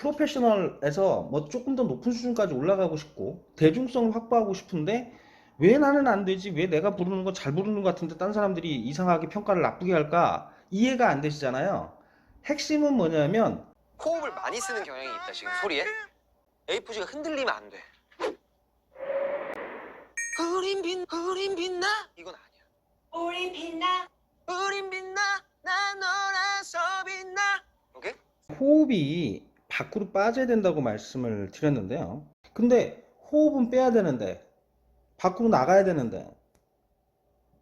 프로페셔널에서 뭐 조금 더 높은 수준까지 올라가고 싶고 대중성을 확보하고 싶은데 왜 나는 안 되지? 왜 내가 부르는 거 잘 부르는 것 같은데 딴 사람들이 이상하게 평가를 나쁘게 할까? 이해가 안 되시잖아요. 핵심은 뭐냐면 호흡을 많이 쓰는 경향이 있다 지금 소리에. A4G가 흔들리면 안 돼. 우린 빛나 이건 아니야. 우린 빛나 우린 빛나 난 너라서 빛나. 오케이? 호흡이 밖으로 빠져야 된다고 말씀을 드렸는데요. 근데 호흡은 빼야 되는데 밖으로 나가야 되는데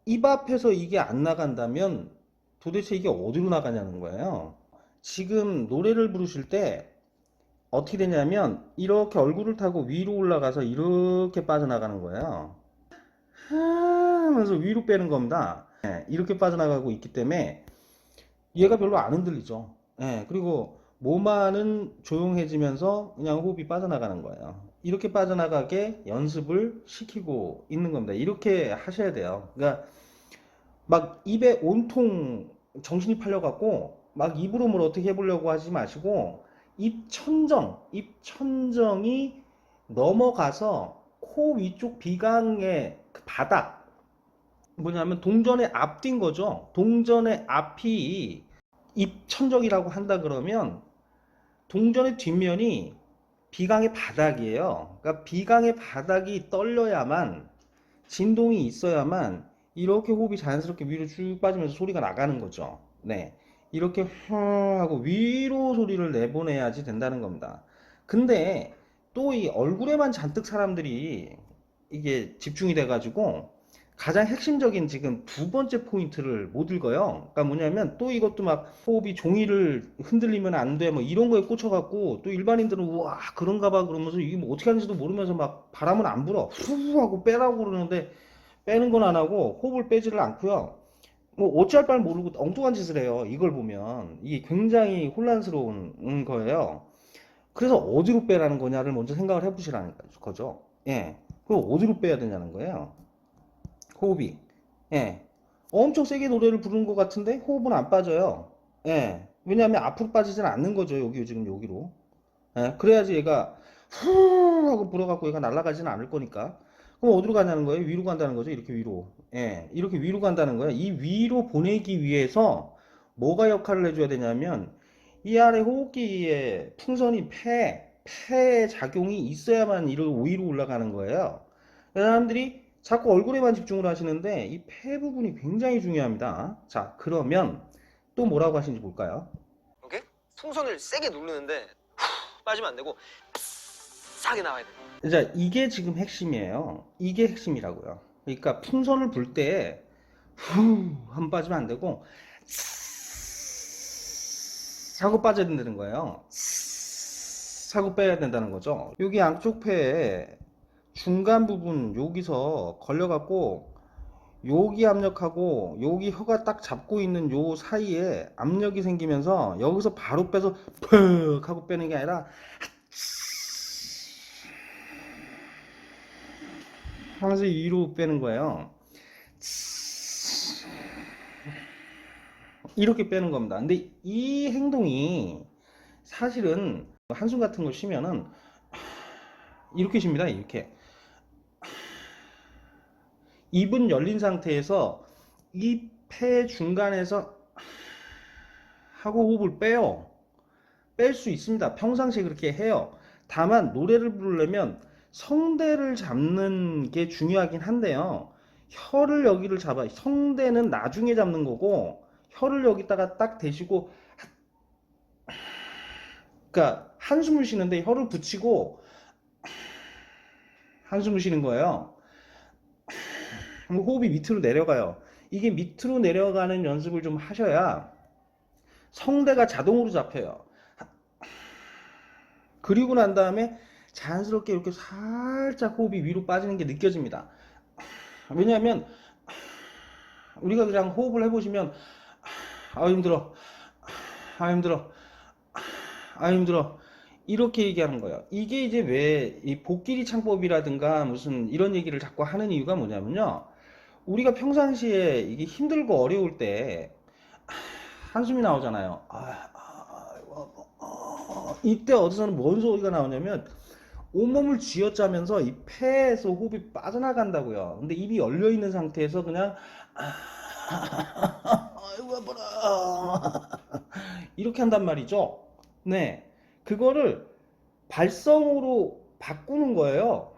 입 앞에서 이게 안 나간다면 도대체 이게 어디로 나가냐는 거예요. 지금 노래를 부르실 때 어떻게 되냐면 이렇게 얼굴을 타고 위로 올라가서 이렇게 빠져나가는 거예요. 하면서 위로 빼는 겁니다. 예, 이렇게 빠져나가고 있기 때문에 얘가 별로 안 흔들리죠. 예, 그리고 몸 안은 조용해지면서 그냥 호흡이 빠져나가는 거예요. 이렇게 빠져나가게 연습을 시키고 있는 겁니다. 이렇게 하셔야 돼요. 그러니까 막 입에 온통 정신이 팔려갖고 막 입으로 뭘 어떻게 해보려고 하지 마시고 입천정이 넘어가서 코 위쪽 비강의 그 바닥 뭐냐면 동전의 앞뒤인 거죠. 동전의 앞이 입천정이라고 한다 그러면 동전의 뒷면이 비강의 바닥이에요. 그러니까 비강의 바닥이 떨려야만 진동이 있어야만 이렇게 호흡이 자연스럽게 위로 쭉 빠지면서 소리가 나가는 거죠. 네. 이렇게 하고 위로 소리를 내보내야지 된다는 겁니다. 근데 또 이 얼굴에만 잔뜩 사람들이 이게 집중이 돼가지고 가장 핵심적인 지금 두 번째 포인트를 못 읽어요. 그러니까 뭐냐면 또 이것도 막 호흡이 종이를 흔들리면 안 돼 뭐 이런 거에 꽂혀갖고 또 일반인들은 우와 그런가 봐 그러면서 이게 뭐 어떻게 하는지도 모르면서 막 바람은 안 불어 후 하고 빼라고 그러는데 빼는 건 안 하고 호흡을 빼지를 않고요. 뭐 어찌할 바를 모르고 엉뚱한 짓을 해요. 이걸 보면 이게 굉장히 혼란스러운 거예요. 그래서 어디로 빼라는 거냐를 먼저 생각을 해보시라는 거죠. 예. 그럼 어디로 빼야 되냐는 거예요. 호흡이. 예. 엄청 세게 노래를 부르는 것 같은데 호흡은 안 빠져요. 예. 왜냐하면 앞으로 빠지진 않는 거죠. 여기 지금 여기로. 예. 그래야지 얘가 후 하고 불어갖고 얘가 날아가지는 않을 거니까. 그럼 어디로 가냐는 거예요? 위로 간다는 거죠. 이렇게 위로. 예. 이렇게 위로 간다는 거예요. 이 위로 보내기 위해서 뭐가 역할을 해줘야 되냐면 이 아래 호흡기의 풍선이 폐의 작용이 있어야만 이로 위로 올라가는 거예요. 사람들이 자꾸 얼굴에만 집중을 하시는데 이 폐 부분이 굉장히 중요합니다. 자, 그러면 또 뭐라고 하시는지 볼까요? 오케이? 풍선을 세게 누르는데 빠지면 안 되고 싸게 나와야 돼. 자, 이게 지금 핵심이에요. 이게 핵심이라고요. 그러니까 풍선을 불 때 후 한번 빠지면 안 되고 하고 빠져야 된다는 거예요. 하고 빼야 된다는 거죠. 여기 양쪽 폐에 중간 부분 여기서 걸려갖고 여기 압력하고 여기 혀가 딱 잡고 있는 요 사이에 압력이 생기면서 여기서 바로 빼서 퍽 하고 빼는 게 아니라 하면서 위로 빼는 거예요. 이렇게 빼는 겁니다. 근데 이 행동이 사실은 한숨 같은 걸 쉬면은 이렇게 쉽니다. 이렇게 입은 열린 상태에서 이 폐 중간에서 하고 호흡을 빼요. 뺄 수 있습니다. 평상시에 그렇게 해요. 다만 노래를 부르려면 성대를 잡는 게 중요하긴 한데요. 혀를 여기를 잡아. 성대는 나중에 잡는 거고 혀를 여기다가 딱 대시고 그러니까 한숨을 쉬는데 혀를 붙이고 한숨을 쉬는 거예요. 호흡이 밑으로 내려가요. 이게 밑으로 내려가는 연습을 좀 하셔야 성대가 자동으로 잡혀요. 그리고 난 다음에 자연스럽게 이렇게 살짝 호흡이 위로 빠지는 게 느껴집니다. 왜냐하면 우리가 그냥 호흡을 해보시면 아 힘들어 아 힘들어 아 힘들어 이렇게 얘기하는 거예요. 이게 이제 왜 이 복길이 창법이라든가 무슨 이런 얘기를 자꾸 하는 이유가 뭐냐면요. 우리가 평상시에 이게 힘들고 어려울 때 한숨이 나오잖아요. 이때 어디서는 뭔 소리가 나오냐면 온몸을 쥐어짜면서 이 폐에서 호흡이 빠져나간다고요. 근데 입이 열려 있는 상태에서 그냥 아이고 아파라 이렇게 한단 말이죠. 네, 그거를 발성으로 바꾸는 거예요.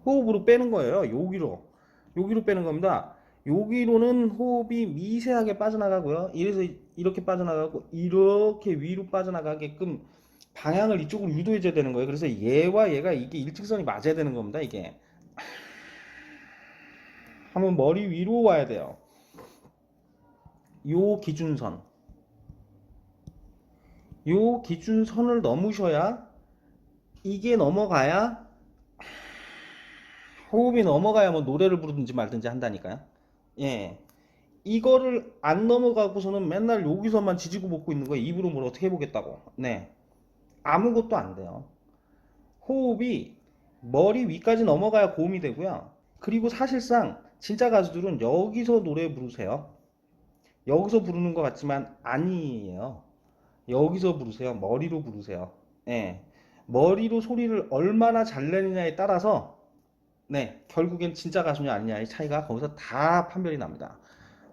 호흡으로 빼는 거예요. 여기로 빼는 겁니다. 여기로는 호흡이 미세하게 빠져나가고요. 이래서 이렇게 빠져나가고 이렇게 위로 빠져나가게끔 방향을 이쪽으로 유도해줘야 되는 거예요. 그래서 얘와 얘가 이게 일직선이 맞아야 되는 겁니다. 이게 한번 머리 위로 와야 돼요. 요 기준선, 요 기준선을 넘으셔야 이게 넘어가야 호흡이 넘어가야 뭐 노래를 부르든지 말든지 한다니까요. 예. 이거를 안 넘어가고서는 맨날 여기서만 지지고 볶고 있는 거예요. 입으로 뭘 어떻게 해보겠다고. 네. 아무것도 안 돼요. 호흡이 머리 위까지 넘어가야 고음이 되고요. 그리고 사실상 진짜 가수들은 여기서 노래 부르세요. 여기서 부르는 것 같지만 아니에요. 여기서 부르세요. 머리로 부르세요. 예. 머리로 소리를 얼마나 잘 내느냐에 따라서 네, 결국엔 진짜 가수냐 아니냐의 차이가 거기서 다 판별이 납니다.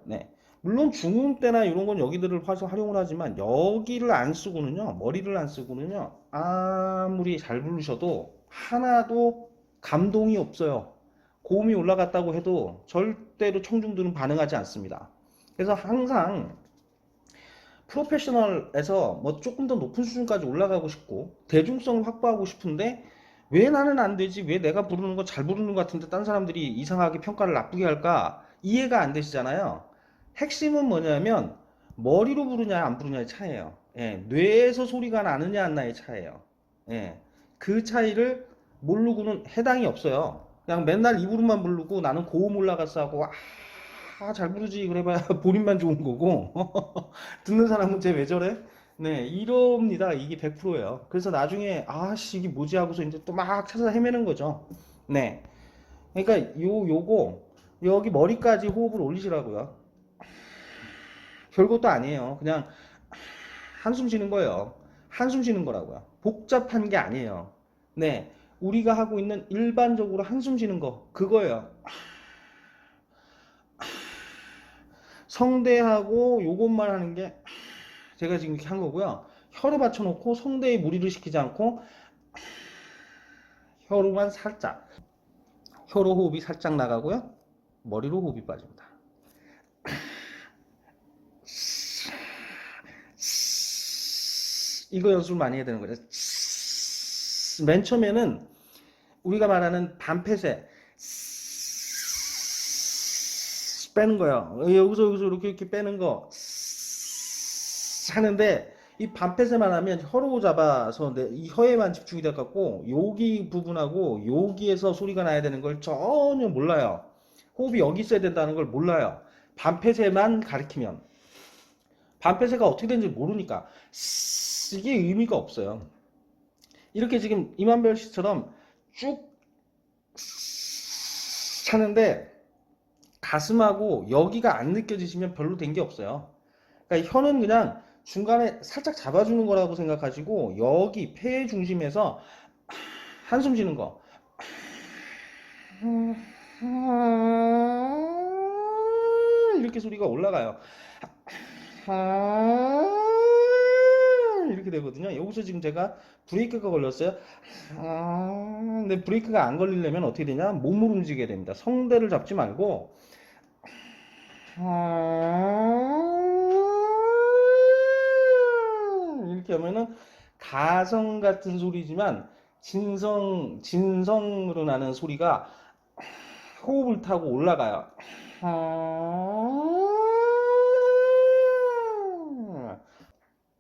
네. 물론 중음 때나 이런 건 여기들을 활용을 하지만 여기를 안 쓰고는요, 머리를 안 쓰고는요, 아무리 잘 부르셔도 하나도 감동이 없어요. 고음이 올라갔다고 해도 절대로 청중들은 반응하지 않습니다. 그래서 항상 프로페셔널에서 뭐 조금 더 높은 수준까지 올라가고 싶고 대중성을 확보하고 싶은데 왜 나는 안 되지? 왜 내가 부르는 거 잘 부르는 것 같은데 딴 사람들이 이상하게 평가를 나쁘게 할까? 이해가 안 되시잖아요. 핵심은 뭐냐면 머리로 부르냐 안 부르냐의 차이예요. 예, 뇌에서 소리가 나느냐 안 나의 차이예요. 예, 그 차이를 모르고는 해당이 없어요. 그냥 맨날 입으로만 부르고 나는 고음 올라갔어 하고 잘 부르지 그래봐야 본인만 좋은 거고 듣는 사람은 쟤 왜 저래? 네, 이럽니다. 이게 100%예요. 그래서 나중에 아씨 이게 뭐지 하고서 이제 또 막 찾아 헤매는 거죠. 네, 그러니까 요거 여기 머리까지 호흡을 올리시라고요. 별것도 아니에요. 그냥 한숨 쉬는 거예요. 한숨 쉬는 거라고요. 복잡한 게 아니에요. 네, 우리가 하고 있는 일반적으로 한숨 쉬는 거 그거예요. 성대하고 요것만 하는 게 제가 지금 이렇게 한 거고요. 혀로 받쳐놓고 성대에 무리를 시키지 않고 혀로만 살짝, 혀로 호흡이 살짝 나가고요. 머리로 호흡이 빠집니다. 이거 연습을 많이 해야 되는 거죠. 맨 처음에는 우리가 말하는 반폐쇄 빼는 거예요. 여기서 이렇게 빼는 거 하는데 이 반폐쇄만 하면 혀로 잡아서 이 혀에만 집중이 돼 갖고 여기 부분하고 여기에서 소리가 나야 되는 걸 전혀 몰라요. 호흡이 여기 있어야 된다는 걸 몰라요. 반폐쇄만 가리키면 반폐쇄가 어떻게 되는지 모르니까 이게 의미가 없어요. 이렇게 지금 이만별 씨처럼 쭉 하는데 가슴하고 여기가 안 느껴지시면 별로 된 게 없어요. 그러니까 혀는 그냥 중간에 살짝 잡아주는 거라고 생각하시고 여기 폐의 중심에서 한숨 쉬는 거 이렇게 소리가 올라가요. 이렇게 되거든요. 여기서 지금 제가 브레이크가 걸렸어요. 근데 브레이크가 안 걸리려면 어떻게 되냐? 몸을 움직여야 됩니다. 성대를 잡지 말고 이렇게 하면은 가성 같은 소리지만 진성으로 나는 소리가 호흡을 타고 올라가요.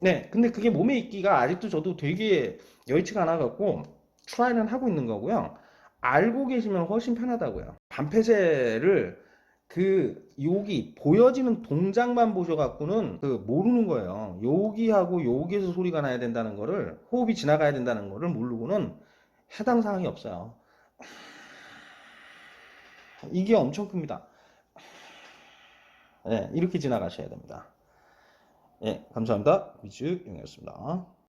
네, 근데 그게 몸에 있기가 아직도 저도 되게 여의치가 않아갖고 트라이는 하고 있는 거고요. 알고 계시면 훨씬 편하다고요. 반폐쇄를 여기 보여지는 동작만 보셔갖고는 모르는 거예요. 여기하고 여기에서 소리가 나야 된다는 거를 호흡이 지나가야 된다는 거를 모르고는 해당 사항이 없어요. 이게 엄청 큽니다. 네, 이렇게 지나가셔야 됩니다. 예, 감사합니다. 위즈 영이었습니다.